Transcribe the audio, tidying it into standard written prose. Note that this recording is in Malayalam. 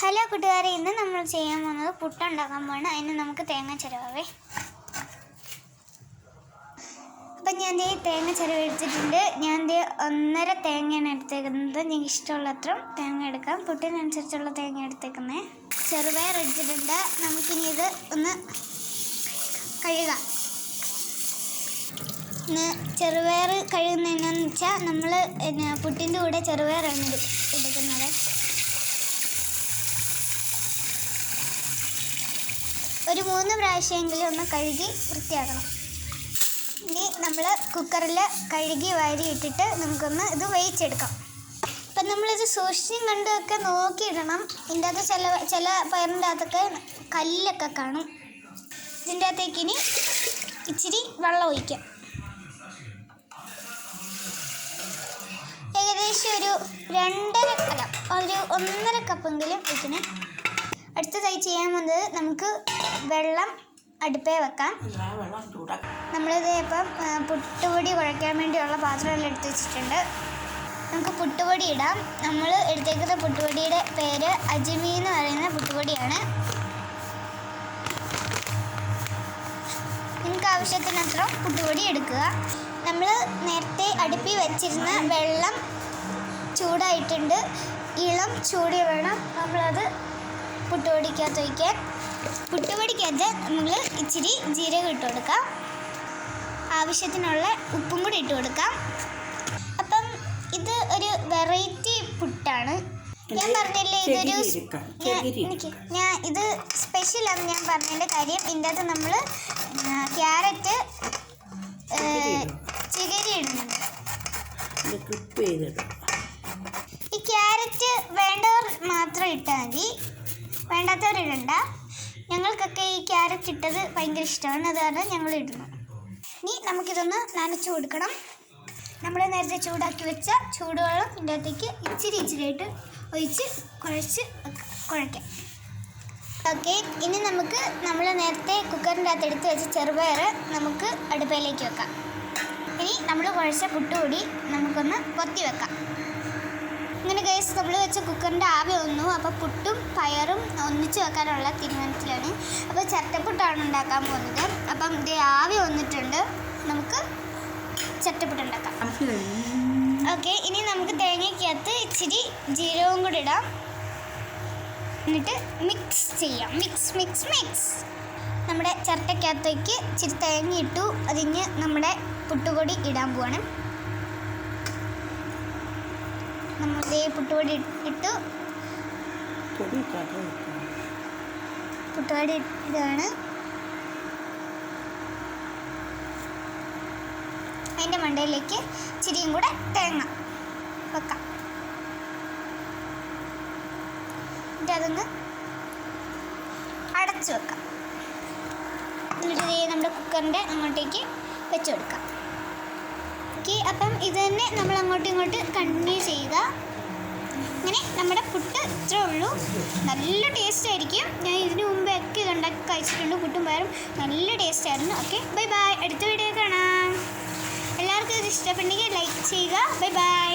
ഹലോ കൂട്ടുകാരെ, ഇന്ന് നമ്മൾ ചെയ്യാൻ പോകുന്നത് പുട്ടുണ്ടാക്കാൻ പോകണം. അതിന് നമുക്ക് തേങ്ങ ചിരവേ. അപ്പം ഞാൻ തേങ്ങ ചിരവ് എടുത്തിട്ടുണ്ട്. ഞാൻ 1.5 തേങ്ങയാണ് എടുത്തേക്കുന്നത്. നിങ്ങൾക്ക് ഇഷ്ടമുള്ള അത്ര തേങ്ങ എടുക്കാം. പുട്ടിനനുസരിച്ചുള്ള തേങ്ങ എടുത്തേക്കുന്നത്. ചെറുപയർ എടുത്തിട്ടുണ്ട്. നമുക്കിനി ഇത് ഒന്ന് കഴുകാം. ചെറുപയർ കഴുകുന്നതെന്നു വെച്ചാൽ നമ്മൾ പുട്ടിൻ്റെ കൂടെ ചെറുപയറാണ് എടുക്കുന്നത്. ഒരു 3 പ്രാവശ്യമെങ്കിലും ഒന്ന് കഴുകി വൃത്തിയാക്കണം. ഇനി നമ്മൾ കുക്കറിൽ കഴുകി വാരി ഇട്ടിട്ട് നമുക്കൊന്ന് ഇത് വേവിച്ചെടുക്കാം. അപ്പം നമ്മളിത് സൂക്ഷിച്ചും കണ്ടൊക്കെ നോക്കിയിടണം. ഇതിൻ്റെ അകത്ത് ചില പയറിൻ്റെ അകത്തൊക്കെ കല്ലൊക്കെ കാണും. ഇതിൻ്റെ അകത്തേക്ക് ഇനി ഇച്ചിരി വെള്ളം ഒഴിക്കാം. ഏകദേശം ഒരു 1.5 കപ്പെങ്കിലും ഒഴിക്കണേ. അടുത്തതായി ചെയ്യാൻ പോകുന്നത് നമുക്ക് വെള്ളം അടുപ്പേ വെക്കാം. നമ്മളിത് ഇപ്പം പുട്ടുപൊടി കുഴയ്ക്കാൻ വേണ്ടിയുള്ള പാത്രമെല്ലാം എടുത്ത് വെച്ചിട്ടുണ്ട്. നമുക്ക് പുട്ടുപൊടി ഇടാം. നമ്മൾ എടുത്തേക്കുന്ന പുട്ടുപൊടിയുടെ പേര് അജ്മി എന്ന് പറയുന്ന പുട്ടുപൊടിയാണ്. നിങ്ങൾക്ക് ആവശ്യത്തിനത്ര പുട്ടുപൊടി എടുക്കുക. നമ്മൾ നേരത്തെ അടുപ്പിൽ വെച്ചിരുന്ന വെള്ളം ചൂടായിട്ടുണ്ട്. ഇളം ചൂടി വേണം നമ്മളത് പുട്ടുപൊടിക്കകത്ത് വയ്ക്കാൻ. പുട്ടുപൊടിക്കകത്ത് നമ്മൾ ഇച്ചിരി ജീരകം ഇട്ട് കൊടുക്കാം. ആവശ്യത്തിനുള്ള ഉപ്പും കൂടി ഇട്ട് കൊടുക്കാം. അപ്പം ഇത് ഒരു വെറൈറ്റി പുട്ടാണ്. ഞാൻ പറഞ്ഞില്ലേ ഇതൊരു ഇത് സ്പെഷ്യലാണെന്ന് ഞാൻ പറഞ്ഞതിൻ്റെ കാര്യം, ഇതിൻ്റെ അകത്ത് നമ്മൾ ക്യാരറ്റ് ചികരി ഇടുന്നുണ്ട്. ഈ ക്യാരറ്റ് വേണ്ടവർ മാത്രം ഇട്ടാൽ മതി, വേണ്ടാത്തവരിടണ്ട. ഞങ്ങൾക്കൊക്കെ ഈ ക്യാരറ്റ് ഇട്ടത് ഭയങ്കര ഇഷ്ടമാണ്, അത് കാരണം ഞങ്ങൾ ഇടുന്നു. ഇനി നമുക്കിതൊന്ന് നനച്ചു കൊടുക്കണം. നമ്മൾ നേരത്തെ ചൂടാക്കി വെച്ച ചൂടുവെള്ളം ഇതിൻ്റെ അകത്തേക്ക് ഇച്ചിരിയായിട്ട് ഒഴിച്ച് കുഴയ്ക്കാം. ഓക്കെ, ഇനി നമുക്ക് നമ്മൾ നേരത്തെ കുക്കറിൻ്റെ അകത്ത് എടുത്ത് വെച്ച ചെറുപയർ നമുക്ക് അടുപ്പയിലേക്ക് വെക്കാം. ഇനി നമ്മൾ കുഴച്ച പുട്ടുപൊടി നമുക്കൊന്ന് പൊത്തി വെക്കാം. ഇങ്ങനെ ഗൈസ് നമ്മൾ വെച്ച കുക്കറിൻ്റെ ആവി വന്നു. അപ്പോൾ പുട്ടും പയറും ഒന്നിച്ച് വെക്കാനുള്ള തീരുമാനത്തിലാണ്. അപ്പോൾ ചട്ടപ്പുട്ടാണ് ഉണ്ടാക്കാൻ പോകുന്നത്. അപ്പം ഇത് ആവി വന്നിട്ടുണ്ട്, നമുക്ക് ചട്ടപ്പുട്ടുണ്ടാക്കാം. ഓക്കെ, ഇനി നമുക്ക് തേങ്ങയ്ക്കകത്ത് ഇച്ചിരി ജീരകവും കൂടി ഇടാം. എന്നിട്ട് മിക്സ് ചെയ്യാം. മിക്സ്. നമ്മുടെ ചിരട്ടയ്ക്കകത്തേക്ക് ഇച്ചിരി തേങ്ങ ഇട്ടു. അതിന് നമ്മുടെ പുട്ടുപൊടി ഇടാൻ പോവാണ്. നമ്മൾ പുട്ടുപൊടി ഇട്ടു. പുട്ടുപൊടി ഇടുകയാണ്. അതിൻ്റെ മണ്ടയിലേക്ക് ഇച്ചിരിയും കൂടെ തേങ്ങ വെക്കാം. എന്നിട്ട് അതൊന്ന് അടച്ചു വെക്കാം. എന്നിട്ട് നമ്മുടെ കുക്കറിൻ്റെ അങ്ങോട്ടേക്ക് വെച്ച് കൊടുക്കാം. ഓക്കെ, അപ്പം ഇത് തന്നെ നമ്മൾ അങ്ങോട്ടും ഇങ്ങോട്ട് കണ്ടിന്യൂ ചെയ്യുക. അങ്ങനെ നമ്മുടെ പുട്ട് ഇത്രേ ഉള്ളൂ. നല്ല ടേസ്റ്റ് ആയിരിക്കും. ഞാൻ ഇതിനു മുമ്പേ ഒക്കെ ഇതുണ്ടാക്കി കഴിച്ചിട്ടുണ്ട്. പുട്ടും പയറും നല്ല ടേസ്റ്റ് ആയിരുന്നു. Okay, by. അടുത്ത വീഡിയോ കാണാം. എല്ലാവർക്കും ഇത് ഇഷ്ടപ്പെട്ടെങ്കിൽ ലൈക്ക് ചെയ്യുക. ബൈ.